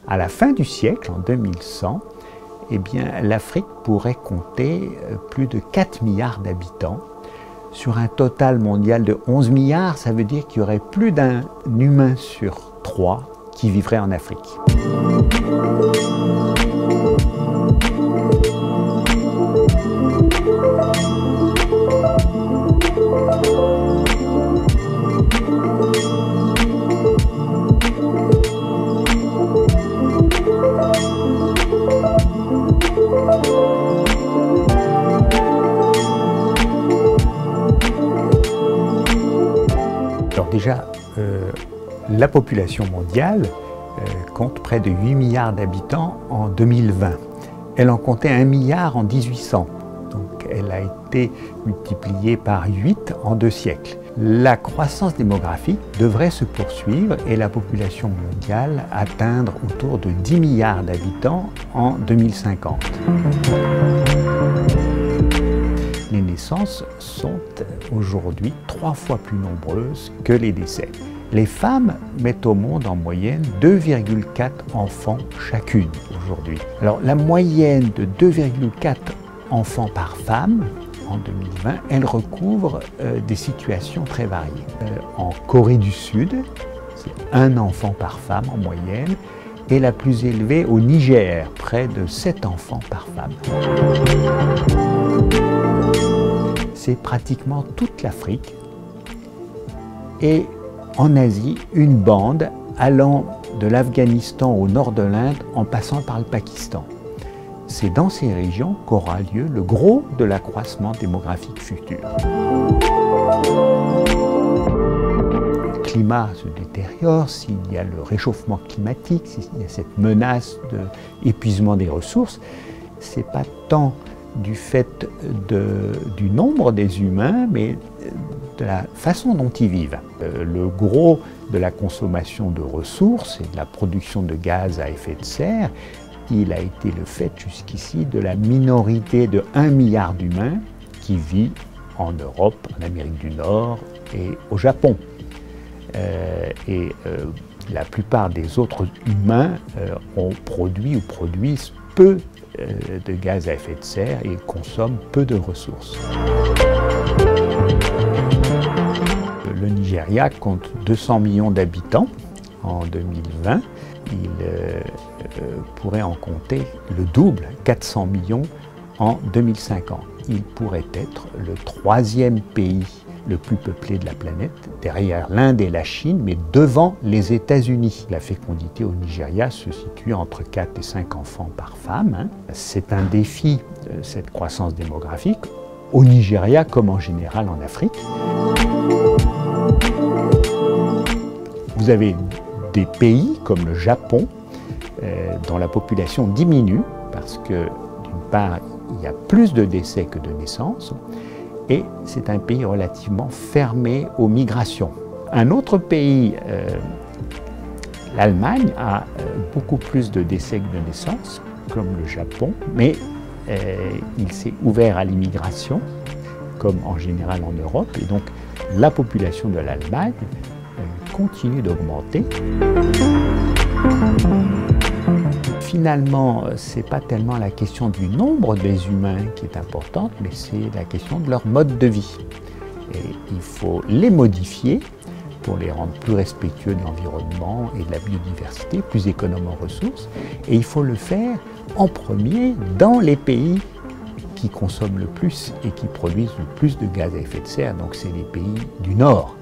À la fin du siècle, en 2100, eh bien, l'Afrique pourrait compter plus de 4 milliards d'habitants. Sur un total mondial de 11 milliards, ça veut dire qu'il y aurait plus d'un humain sur 3 qui vivrait en Afrique. Alors déjà, la population mondiale compte près de 8 milliards d'habitants en 2020. Elle en comptait 1 milliard en 1800. Donc elle a été multipliée par 8 en 2 siècles. La croissance démographique devrait se poursuivre et la population mondiale atteindre autour de 10 milliards d'habitants en 2050. Les naissances sont aujourd'hui 3 fois plus nombreuses que les décès. Les femmes mettent au monde en moyenne 2,4 enfants chacune aujourd'hui. Alors la moyenne de 2,4 enfants par femme en 2020, elle recouvre des situations très variées. En Corée du Sud, c'est 1 enfant par femme en moyenne, et la plus élevée au Niger, près de 7 enfants par femme. C'est pratiquement toute l'Afrique et en Asie, une bande allant de l'Afghanistan au nord de l'Inde en passant par le Pakistan. C'est dans ces régions qu'aura lieu le gros de l'accroissement démographique futur. Le climat se détériore, s'il y a le réchauffement climatique, s'il y a cette menace d'épuisement des ressources, ce n'est pas tant du fait du nombre des humains, mais de la façon dont ils vivent. Le gros de la consommation de ressources et de la production de gaz à effet de serre, il a été le fait jusqu'ici de la minorité de 1 milliard d'humains qui vit en Europe, en Amérique du Nord et au Japon. La plupart des autres humains ont produit ou produisent peu de gaz à effet de serre et consomment peu de ressources. Le Nigeria compte 200 millions d'habitants en 2020. Il pourrait en compter le double, 400 millions en 2050. Il pourrait être le 3e pays le plus peuplé de la planète, derrière l'Inde et la Chine, mais devant les États-Unis. La fécondité au Nigeria se situe entre 4 et 5 enfants par femme. C'est un défi, cette croissance démographique, au Nigeria comme en général en Afrique. Vous avez des pays comme le Japon, dont la population diminue, parce que d'une part, il y a plus de décès que de naissances, et c'est un pays relativement fermé aux migrations. Un autre pays, l'Allemagne, a beaucoup plus de décès que de naissances, comme le Japon, mais il s'est ouvert à l'immigration, comme en général en Europe, et donc la population de l'Allemagne continue d'augmenter. Finalement, ce n'est pas tellement la question du nombre des humains qui est importante, mais c'est la question de leur mode de vie. Et il faut les modifier pour les rendre plus respectueux de l'environnement et de la biodiversité, plus économes en ressources. Et il faut le faire en premier dans les pays qui consomment le plus et qui produisent le plus de gaz à effet de serre, donc c'est les pays du Nord.